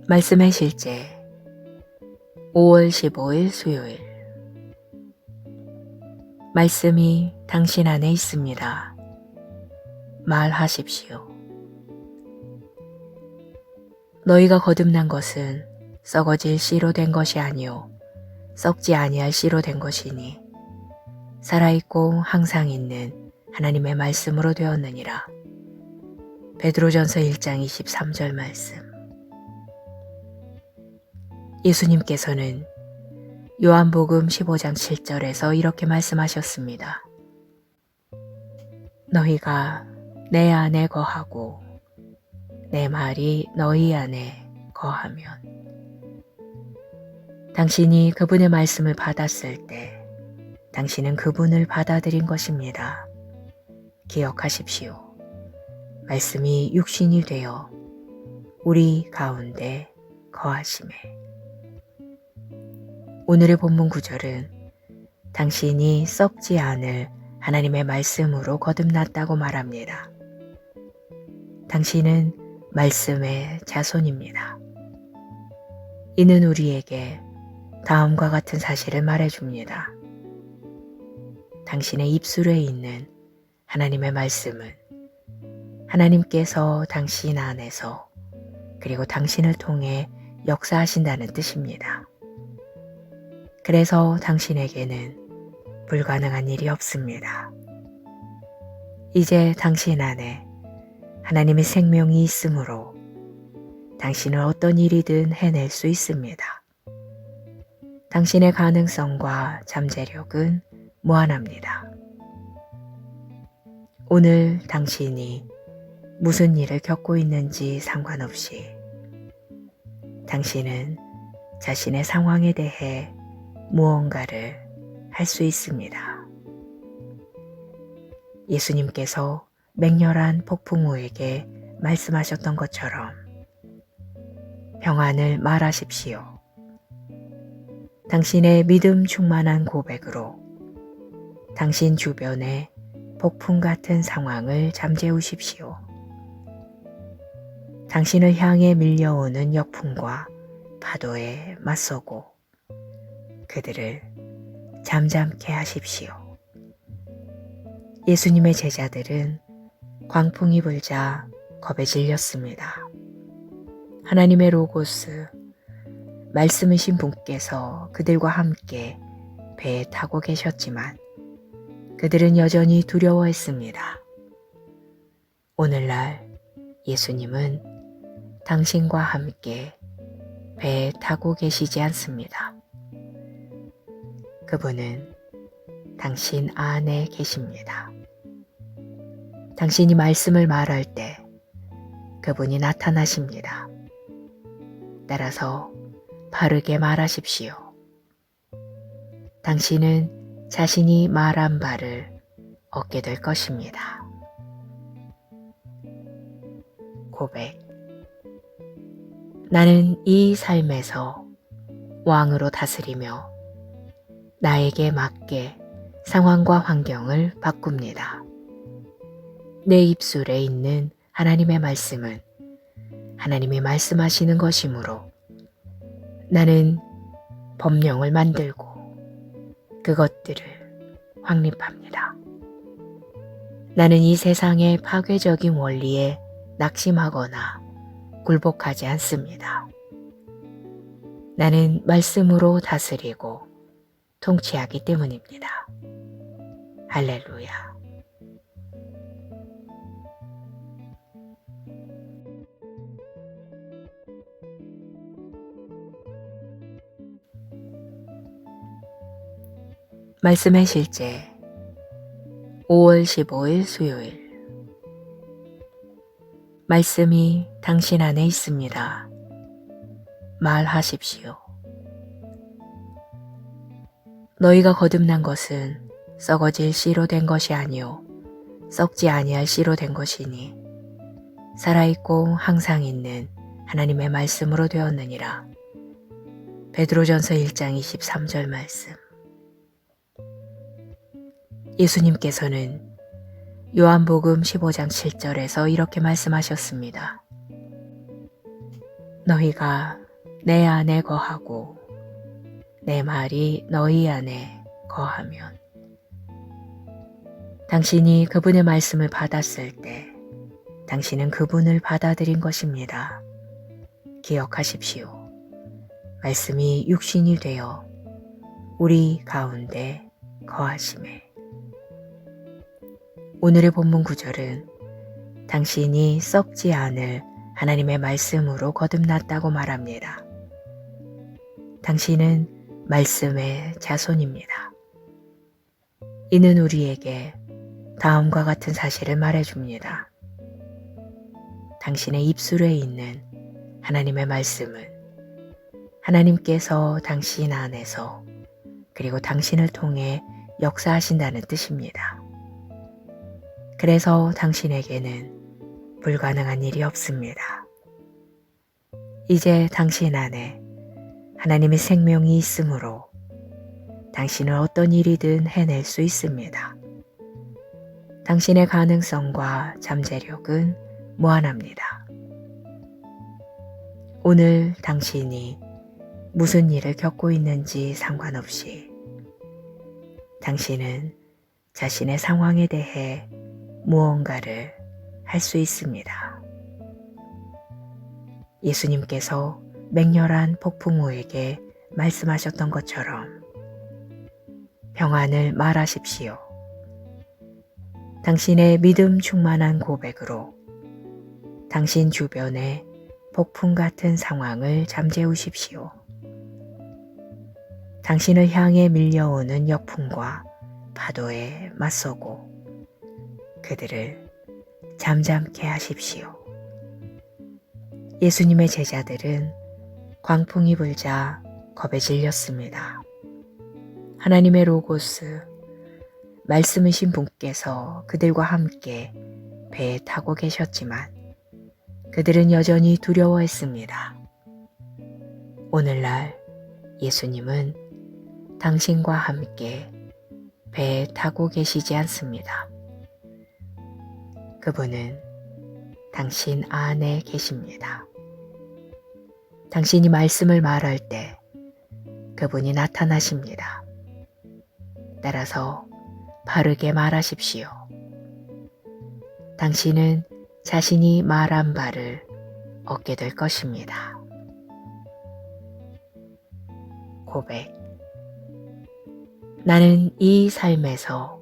말씀의 실제 5월 15일 수요일. 말씀이 당신 안에 있습니다. 말하십시오. 너희가 거듭난 것은 썩어질 씨로 된 것이 아니요 썩지 아니할 씨로 된 것이니 살아있고 항상 있는 하나님의 말씀으로 되었느니라. 베드로전서 1장 23절 말씀. 예수님께서는 요한복음 15장 7절에서 이렇게 말씀하셨습니다. 너희가 내 안에 거하고 내 말이 너희 안에 거하면. 당신이 그분의 말씀을 받았을 때 당신은 그분을 받아들인 것입니다. 기억하십시오. 말씀이 육신이 되어 우리 가운데 거하심에. 오늘의 본문 구절은 당신이 썩지 않을 하나님의 말씀으로 거듭났다고 말합니다. 당신은 말씀의 자손입니다. 이는 우리에게 다음과 같은 사실을 말해줍니다. 당신의 입술에 있는 하나님의 말씀은 하나님께서 당신 안에서 그리고 당신을 통해 역사하신다는 뜻입니다. 그래서 당신에게는 불가능한 일이 없습니다. 이제 당신 안에 하나님의 생명이 있으므로 당신은 어떤 일이든 해낼 수 있습니다. 당신의 가능성과 잠재력은 무한합니다. 오늘 당신이 무슨 일을 겪고 있는지 상관없이 당신은 자신의 상황에 대해 무언가를 할 수 있습니다. 예수님께서 맹렬한 폭풍우에게 말씀하셨던 것처럼 평안을 말하십시오. 당신의 믿음 충만한 고백으로 당신 주변의 폭풍 같은 상황을 잠재우십시오. 당신을 향해 밀려오는 역풍과 파도에 맞서고 그들을 잠잠케 하십시오. 예수님의 제자들은 광풍이 불자 겁에 질렸습니다. 하나님의 로고스, 말씀이신 분께서 그들과 함께 배에 타고 계셨지만 그들은 여전히 두려워했습니다. 오늘날 예수님은 당신과 함께 배에 타고 계시지 않습니다. 그분은 당신 안에 계십니다. 당신이 말씀을 말할 때 그분이 나타나십니다. 따라서 바르게 말하십시오. 당신은 자신이 말한 바를 얻게 될 것입니다. 고백. 나는 이 삶에서 왕으로 다스리며 나에게 맞게 상황과 환경을 바꿉니다. 내 입술에 있는 하나님의 말씀은 하나님이 말씀하시는 것이므로 나는 법령을 만들고 그것들을 확립합니다. 나는 이 세상의 파괴적인 원리에 낙심하거나 굴복하지 않습니다. 나는 말씀으로 다스리고 통치하기 때문입니다. 할렐루야. 말씀의 실제 5월 15일 수요일. 말씀이 당신 안에 있습니다. 말하십시오. 너희가 거듭난 것은 썩어질 씨로 된 것이 아니요 썩지 아니할 씨로 된 것이니 살아있고 항상 있는 하나님의 말씀으로 되었느니라. 베드로전서 1장 23절 말씀. 예수님께서는 요한복음 15장 7절에서 이렇게 말씀하셨습니다. 너희가 내 안에 거하고 내 말이 너희 안에 거하면 당신이 그분의 말씀을 받았을 때 당신은 그분을 받아들인 것입니다. 기억하십시오. 말씀이 육신이 되어 우리 가운데 거하심에. 오늘의 본문 구절은 당신이 썩지 않을 하나님의 말씀으로 거듭났다고 말합니다. 당신은 말씀의 자손입니다. 이는 우리에게 다음과 같은 사실을 말해줍니다. 당신의 입술에 있는 하나님의 말씀은 하나님께서 당신 안에서 그리고 당신을 통해 역사하신다는 뜻입니다. 그래서 당신에게는 불가능한 일이 없습니다. 이제 당신 안에 하나님의 생명이 있으므로 당신은 어떤 일이든 해낼 수 있습니다. 당신의 가능성과 잠재력은 무한합니다. 오늘 당신이 무슨 일을 겪고 있는지 상관없이 당신은 자신의 상황에 대해 무언가를 할 수 있습니다. 예수님께서 맹렬한 폭풍우에게 말씀하셨던 것처럼 평안을 말하십시오. 당신의 믿음 충만한 고백으로 당신 주변의 폭풍 같은 상황을 잠재우십시오. 당신을 향해 밀려오는 역풍과 파도에 맞서고 그들을 잠잠케 하십시오. 예수님의 제자들은 광풍이 불자 겁에 질렸습니다. 하나님의 로고스, 말씀이신 분께서 그들과 함께 배에 타고 계셨지만 그들은 여전히 두려워했습니다. 오늘날 예수님은 당신과 함께 배에 타고 계시지 않습니다. 그분은 당신 안에 계십니다. 당신이 말씀을 말할 때 그분이 나타나십니다. 따라서 바르게 말하십시오. 당신은 자신이 말한 바를 얻게 될 것입니다. 고백. 나는 이 삶에서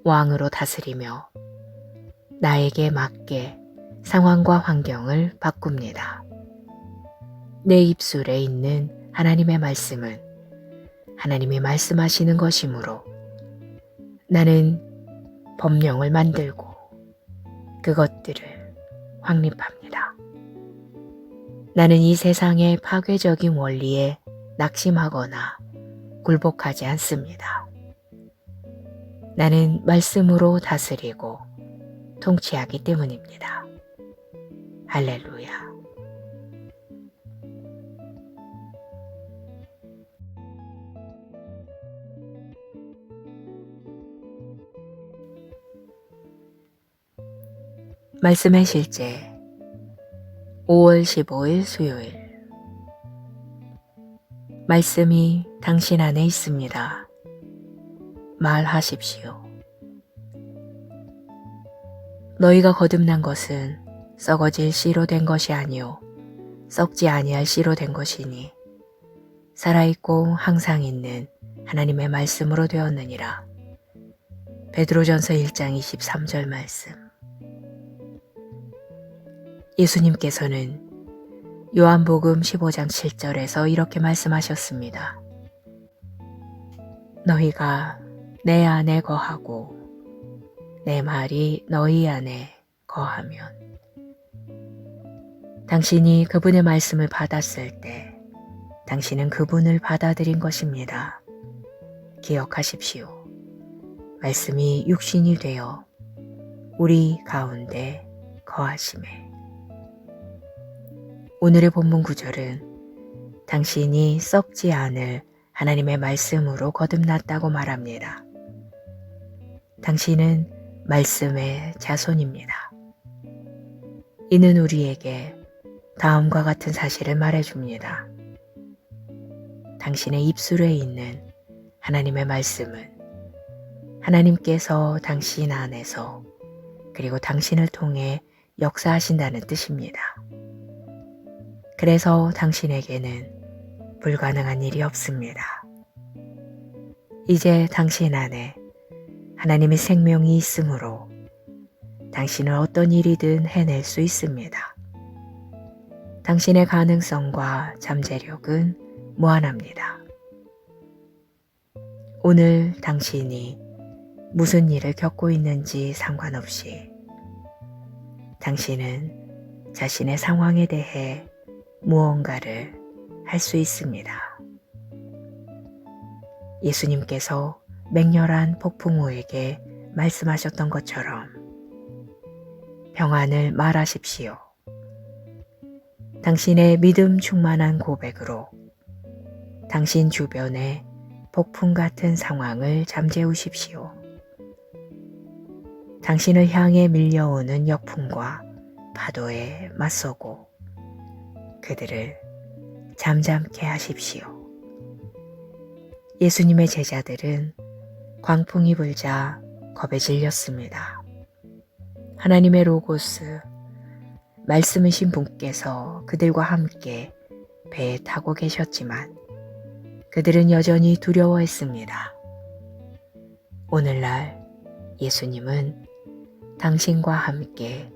왕으로 다스리며 나에게 맞게 상황과 환경을 바꿉니다. 내 입술에 있는 하나님의 말씀은 하나님이 말씀하시는 것이므로 나는 법령을 만들고 그것들을 확립합니다. 나는 이 세상의 파괴적인 원리에 낙심하거나 굴복하지 않습니다. 나는 말씀으로 다스리고 통치하기 때문입니다. 할렐루야. 말씀의 실제 5월 15일 수요일. 말씀이 당신 안에 있습니다. 말하십시오. 너희가 거듭난 것은 썩어질 씨로 된 것이 아니요 썩지 아니할 씨로 된 것이니 살아있고 항상 있는 하나님의 말씀으로 되었느니라. 베드로전서 1장 23절 말씀. 예수님께서는 요한복음 15장 7절에서 이렇게 말씀하셨습니다. 너희가 내 안에 거하고 내 말이 너희 안에 거하면 당신이 그분의 말씀을 받았을 때 당신은 그분을 받아들인 것입니다. 기억하십시오. 말씀이 육신이 되어 우리 가운데 거하심에. 오늘의 본문 구절은 당신이 썩지 않을 하나님의 말씀으로 거듭났다고 말합니다. 당신은 말씀의 자손입니다. 이는 우리에게 다음과 같은 사실을 말해줍니다. 당신의 입술에 있는 하나님의 말씀은 하나님께서 당신 안에서 그리고 당신을 통해 역사하신다는 뜻입니다. 그래서 당신에게는 불가능한 일이 없습니다. 이제 당신 안에 하나님의 생명이 있으므로 당신은 어떤 일이든 해낼 수 있습니다. 당신의 가능성과 잠재력은 무한합니다. 오늘 당신이 무슨 일을 겪고 있는지 상관없이 당신은 자신의 상황에 대해 무언가를 할 수 있습니다. 예수님께서 맹렬한 폭풍우에게 말씀하셨던 것처럼 평안을 말하십시오. 당신의 믿음 충만한 고백으로 당신 주변의 폭풍 같은 상황을 잠재우십시오. 당신을 향해 밀려오는 역풍과 파도에 맞서고 그들을 잠잠케 하십시오. 예수님의 제자들은 광풍이 불자 겁에 질렸습니다. 하나님의 로고스, 말씀이신 분께서 그들과 함께 배에 타고 계셨지만 그들은 여전히 두려워했습니다. 오늘날 예수님은 당신과 함께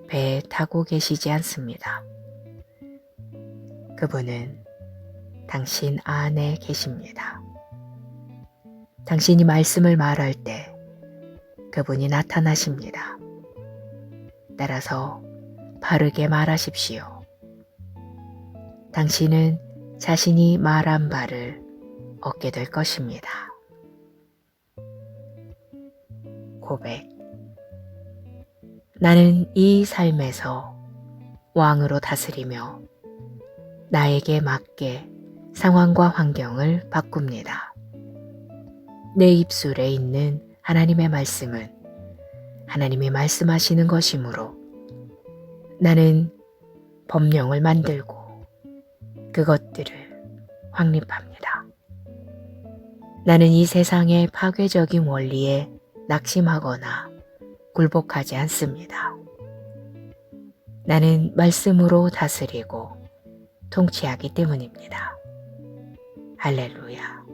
배에 타고 계시지 않습니다. 그분은 당신 안에 계십니다. 당신이 말씀을 말할 때 그분이 나타나십니다. 따라서 바르게 말하십시오. 당신은 자신이 말한 바를 얻게 될 것입니다. 고백. 나는 이 삶에서 왕으로 다스리며 나에게 맞게 상황과 환경을 바꿉니다. 내 입술에 있는 하나님의 말씀은 하나님이 말씀하시는 것이므로 나는 법령을 만들고 그것들을 확립합니다. 나는 이 세상의 파괴적인 원리에 낙심하거나 굴복하지 않습니다. 나는 말씀으로 다스리고 통치하기 때문입니다. 할렐루야.